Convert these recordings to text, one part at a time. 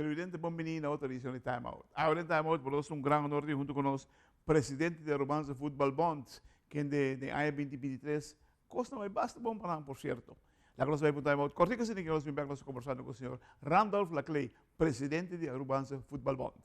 televidente, bem-vindo a outra edição de Time Out. Agora em Time Out, por nós um grande honor de junto com nós, presidente da Rubanza Football Bond, que de AIA 2023, custa mais basta bom para por certo. La que nós vai para Time Out, cortico se que nós vamos conversando com o senhor Randolph Laclay, presidente da Rubanza Football Bond.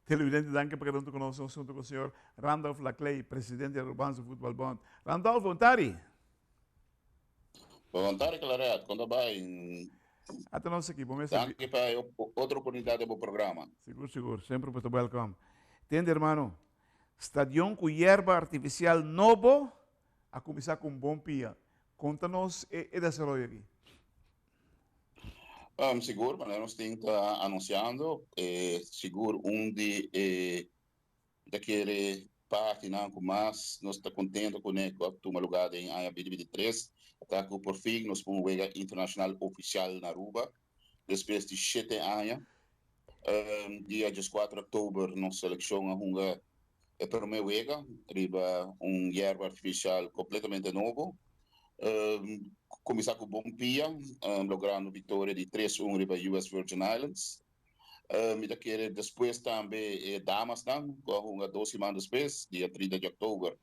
Televidente, danke per aver conosciuto junto con il signor Randolph Laclay, presidente del Rubanza Football Bond. Randolph, vontari? Vontade, claro, quando vai, Até nós aqui, bom mês. danke para outra oportunidade do programa. Seguro, seguro, sempre muito welcome. Entende, irmão? Estadião com erva artificial novo, a começar com bom pia. Conta-nos e desenvolve aqui. Seguro, mas nós temos anunciando, seguro, daquele parte, não, mas nós estamos contentes com o lugar em AIA 2023, está com por fim, nós vamos jogar internacional oficial na Aruba, depois de 7 anos, dia 14 de outubro, nós selecionamos a primeira joga, riba erva artificial completamente novo, começar com bom pia, logrando vitória de 3-1 riba US Virgin Islands. Depois também damas, com 2 semanas depois, dia 30 de outubro,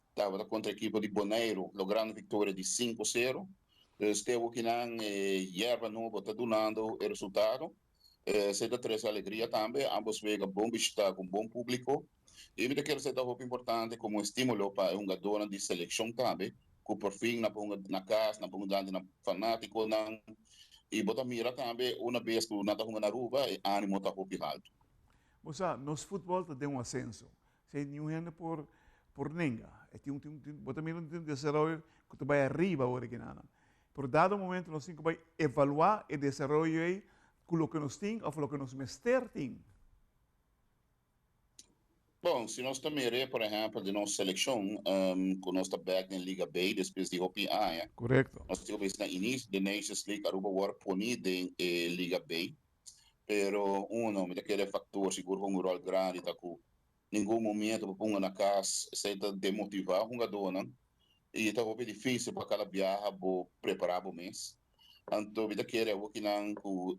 estava contra a equipe de Bonaire, logrando vitória de 5-0. Esteve aqui na erva nova, está donando o resultado. Se dá 3 alegria também, ambos veem bom estar com bom público. E me quero ser muito importante como estímulo para uma dona de seleção também, que por fim na casa, na fanático, e bota mira também uma vez que nada com na Aruba e ânimo está alto. Moça, nos futebol tem um ascenso. Se não é por ninguém. Bota mira um desenvolvimento que tu vai arriba agora que nada. Por dado momento nós temos que evaluar o desenvolvimento aí com o que nós temos ou com o que nós mester temos. Bom, se nós também por exemplo, de nossa seleção, com nossa back na Liga B, depois de OPI, Correto. nós temos na início da Nations League, Aruba war ponida em Liga B, pero daquele fator seguro um rol grande, tá com nenhum momento para na casa, se tá demotivar um jogador, não? E tá muito difícil para cada viagem, para preparar o mês. Então, daquele o que não com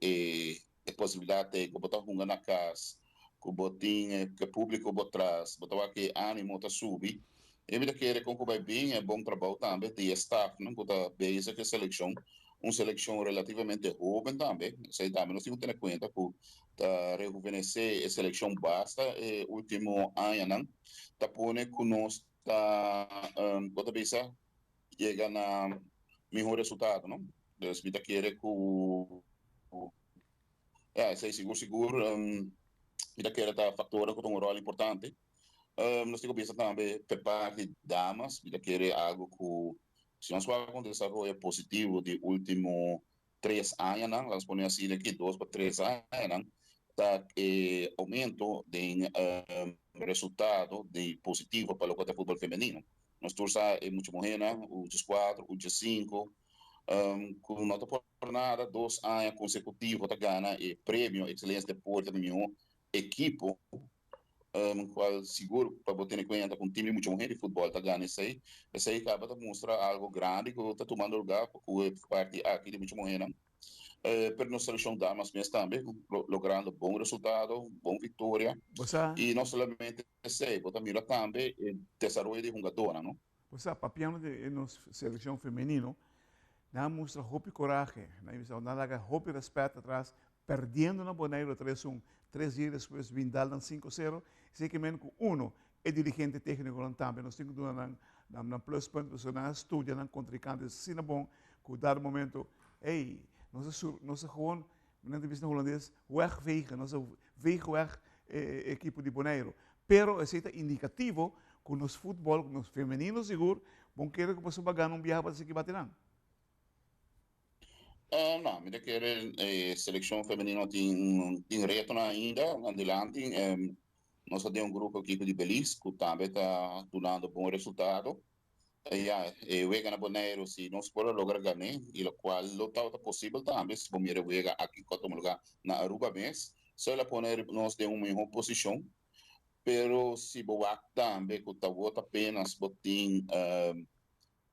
a possibilidade de botar um na casa, que botinho que público botrás, botar que ânimo tá subir. E me daquele como vai bem, é bom trabalho também de staff, não botar base que seleção, seleção relativamente jovem também. Sei também nós temos que ter em conta que tá rejuvenescer a seleção basta, último ano não, tá pone que nós tá botar base chega na melhor resultado, não? Dus me daquele sei seguro, daquele tá fator que tem rol importante. Nós temos que pensar também por parte de damas, daquele algo que se nós vamos com desenvolvimento positivo de último 3 anos, não, vamos pôr assim aqui, 2 para 3 anos, não, tá, aumento de resultado de positivo para o futebol feminino. Nós torcemos é muito morrer, o 4, o 5, com nota por nada, 2 anos consecutivos, tá ganha e prêmio Excelência Deporte da minha equipe, qual seguro para botar em conta com um time muito morrer de futebol, tá ganhando isso aí acaba de mostrar algo grande que está tomando lugar, porque parte aqui de muito morrer, não? Per nossa seleção damas mesmo também, logrando bom resultado, bom vitória, Você, e não somente sei, mas também também desenvolvimento de jogadora, não? você, papiano de nos seleção feminino, na mostra hope coragem, na missão, na laga hope respeito atrás, perdendo na Bonaire 3-1, 3 dias depois vindal na 5-0, sei que menos com uno, é dirigente técnico lá também, nós temos na plus point, você na estudia, na contrincante, se não bom, que dado momento, ei, nós gewoon, na entrevista holandês, wegvegen, nós vegen weg equipe de Bonaire, pero é indicativo que nos futebol, nos femininos seguro, bom querer que você ganhar viagem para se que baterão. Não, me querer seleção feminina tem reto ainda, adelante, nós temos grupo aqui de Belize, que também está dando bom resultado. Juega na Bonaire, se nós podemos lograr ganhar, e o qual não está possível também, se vamos juega aqui como lugar na Aruba mesmo, só ela poner nós de uma melhor posição, pero se boa também, que está apenas botin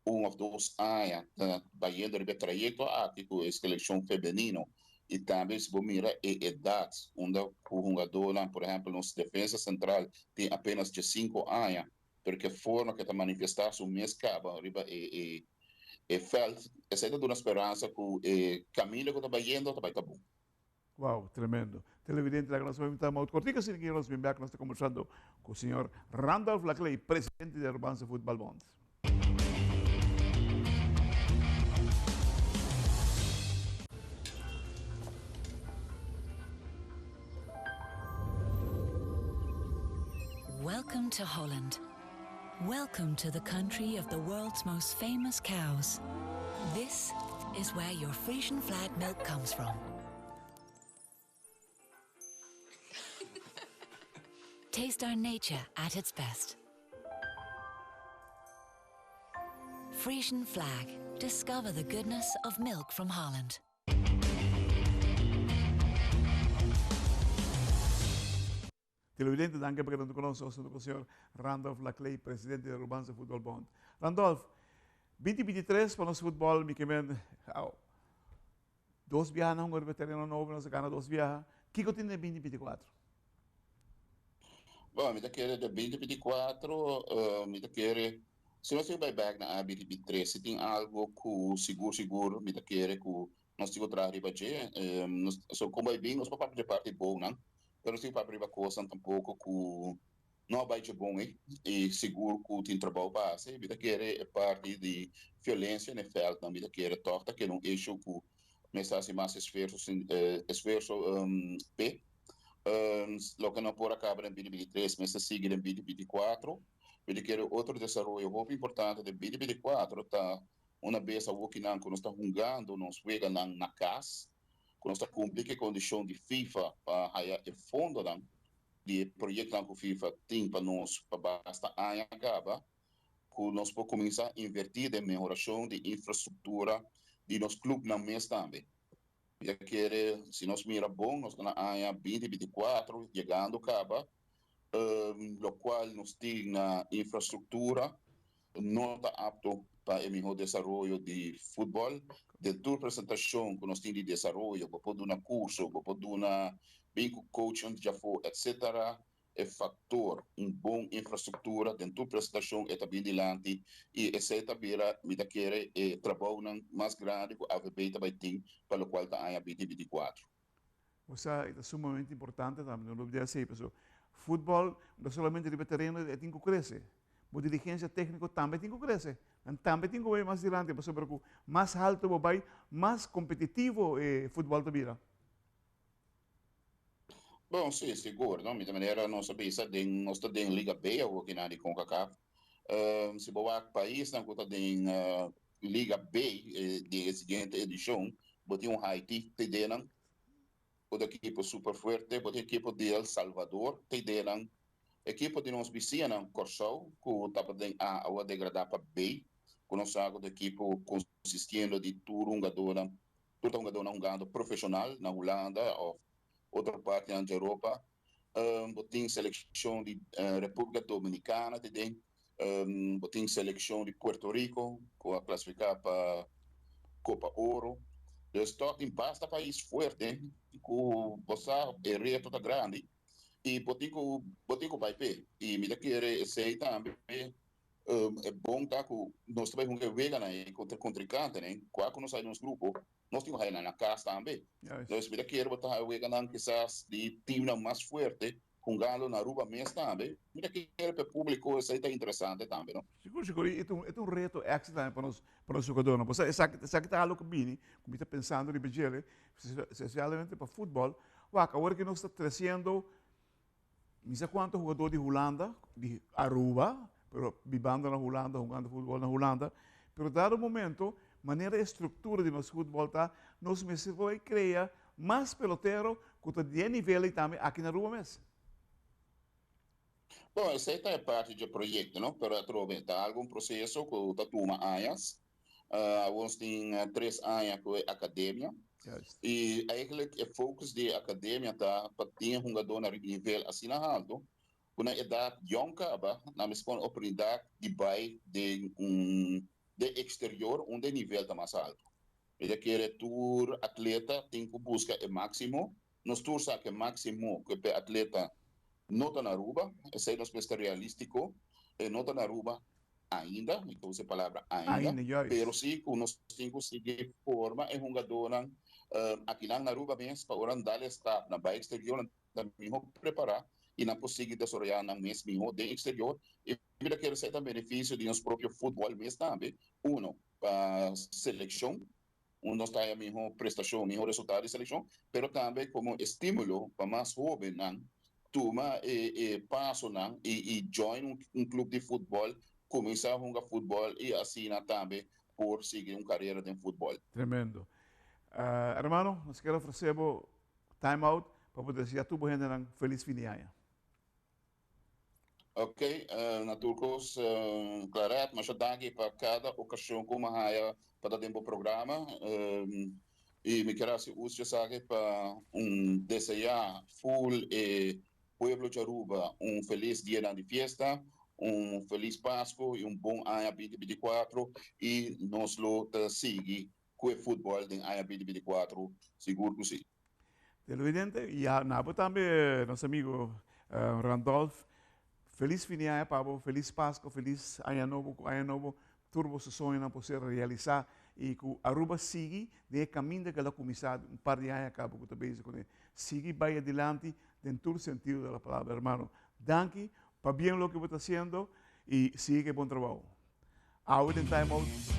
ou 2 anos, vai de trajeto aqui com a seleção feminina, e também se você mira a idade, onde o jogador, por exemplo, nossa defesa central tem apenas de 5 anos, porque a forma que está manifestar seu mês caba, riba felt, essa é uma esperança que o caminho que está indo, vai estar bom. Wow, tremendo. Televidente, la nós vamos estar muito cortica, se que nós vamos nós estamos conversando com o senhor Randolph Laclay, presidente da Urbanza Football Bond. Welcome to Holland. Welcome to the country of the world's most famous cows. This is where your Frisian flag milk comes from. Taste our nature at its best. Frisian flag. Discover the goodness of milk from Holland. Televidente, danke per essere con noi, sono con il signor Randolph Laclay, presidente del Urbanza Football Bond. Randolph, 2023 para nós futebol, me queimem, 2 viajes, não, agora terreno novo, nós ganhamos 2 viajes. O que tem em 2024? Bom, me querer de 2024, me querer, se nós vai back na 2023, se tem algo que seguro, me querer que nós temos trabalho para fazer, so como é bem, nós podemos fazer parte bom, não? Pero se para privar coisa tampouco que não vai ser bom, e seguro que tem trabalho para fazer, me querer é parte de violência no feld, não me querer torta, que não eixo que nós fazemos mais esforço, P, lo que não por acabar em 2023, mas seguir em 2024, ele quer outro desenvolvimento muito importante de 2024, tá uma vez a Wokinan, quando está jogando, nós jogamos na casa, quando está cumprindo a condição de FIFA para o fundo de projeto que o FIFA tem para nós, para basta ano acaba, que nós podemos começar a invertir em melhoração de infraestrutura de nosso clube na mês também. Já que se nós mira bom, nós na AIA 2024, chegando acaba, o qual nós tem na infraestrutura, não está apto para o melhor desenvolvimento de futebol, de toda apresentação que nós temos de desenvolvimento, para poder dar curso, para poder dar bem com coaching, já foi, etc., é fator, boa infraestrutura, dentro da apresentação, é também adiante, e essa é também, me dá querer, trabalho mais grande que a AVB também tem, para o qual está a 2024. Isso é sumamente importante também, não deve ser, pessoal. Futebol, não somente de terreno, tem que crescer. A dirigência técnica também tem que crescer. Também tem que ir mais adiante, pessoal, porque mais alto vai, mais competitivo o futebol também. Bom, sim, seguro, não? De maneira, nós sabemos que nós estamos em Liga B, ou que na de CONCACAF. Se você país, não está em Liga B, de seguinte edição, botin um Haiti, te deram, o equipo super fuerte, botin equipo de El Salvador, te deram, equipo de nós vizinhos, Corsol, que estava a degradar para B, com nosso equipo consistindo de turungadora um gado profissional na Holanda ou outra parte na Europa. Botin seleção de República Dominicana, botin seleção de Puerto Rico, que a classificar para Copa Ouro. Então, em basta país forte, com você é reto grande, e botico vai pé. E me querer sei também, é bom tá com nós também vamos ver na contra contrincante, né? Quando nós saímos no grupo, nós temos aí na casa também. Nós me querer botar o vegan quizás de time mais forte, com galo na rua mesmo também. Me querer para o público isso aí tá interessante também, não? Seguro, é um reto extra para os jogadores. Você está algo que bem, como está pensando em Bigele, especialmente para futebol. Agora que nós está crescendo, não sei quantos jogadores de Holanda, de Aruba, pero vivendo na Holanda, jogando futebol na Holanda, pero dado momento, maneira estrutura de nosso futebol tá, nós mesmos vai criar mais pelotero que de nível também aqui na Aruba mesmo. Bom, isso aí é parte do projeto, não? Para aproveitar algum processo com a turma AIAS. Nós temos 3 anos com a academia. Yes. E eigenlijk o foco da academia tá para ter um jogador na nível assim alto. Quando a idade jonca, na mesma oportunidade de vai de exterior, onde o nível está mais alto. Ele quer tour atleta tem que buscar o máximo. Nós tour sabe o máximo que o atleta não está na Aruba, esse é o nosso realístico, não está na Aruba ainda, então essa palavra ainda, mas sim, nós temos que seguir forma é um jogador aqui na Aruba mesmo, para andar está na baía exterior, também preparar e não conseguir desenvolver na mesmo de exterior, e ele quer ser também benefício de nosso próprio futebol mesmo também, para seleção, nós está a melhor prestação, melhor resultado de seleção, mas também como estímulo para mais jovens, turma passo e join clube de futebol, começar a jogar futebol e assim também por seguir uma carreira de futebol. Tremendo. Hermano, nós queremos oferecer time out para poder dizer a tu gente feliz fim de ano. Ok, natuurlijk, claret, mas eu dank para cada ocasião como a para dar um programa. E me quero se usar para desejar full pueblo de Aruba feliz dia de fiesta, feliz Páscoa e bom ano 2024 e nós lo seguir com o futebol de ano 2024, seguro que sim. Televidente, e também nosso amigo Randolph, feliz fim de ano, Pablo, feliz Páscoa, feliz ano novo, turbo seu sonho não poder realizar e que Aruba siga de caminho que ela começou par de anos acabou com a com ele. Siga vai adiante en todo sentido de la palabra, hermano. Danke para bien lo que você está haciendo y sigue buen trabajo. Ahora en Time Out.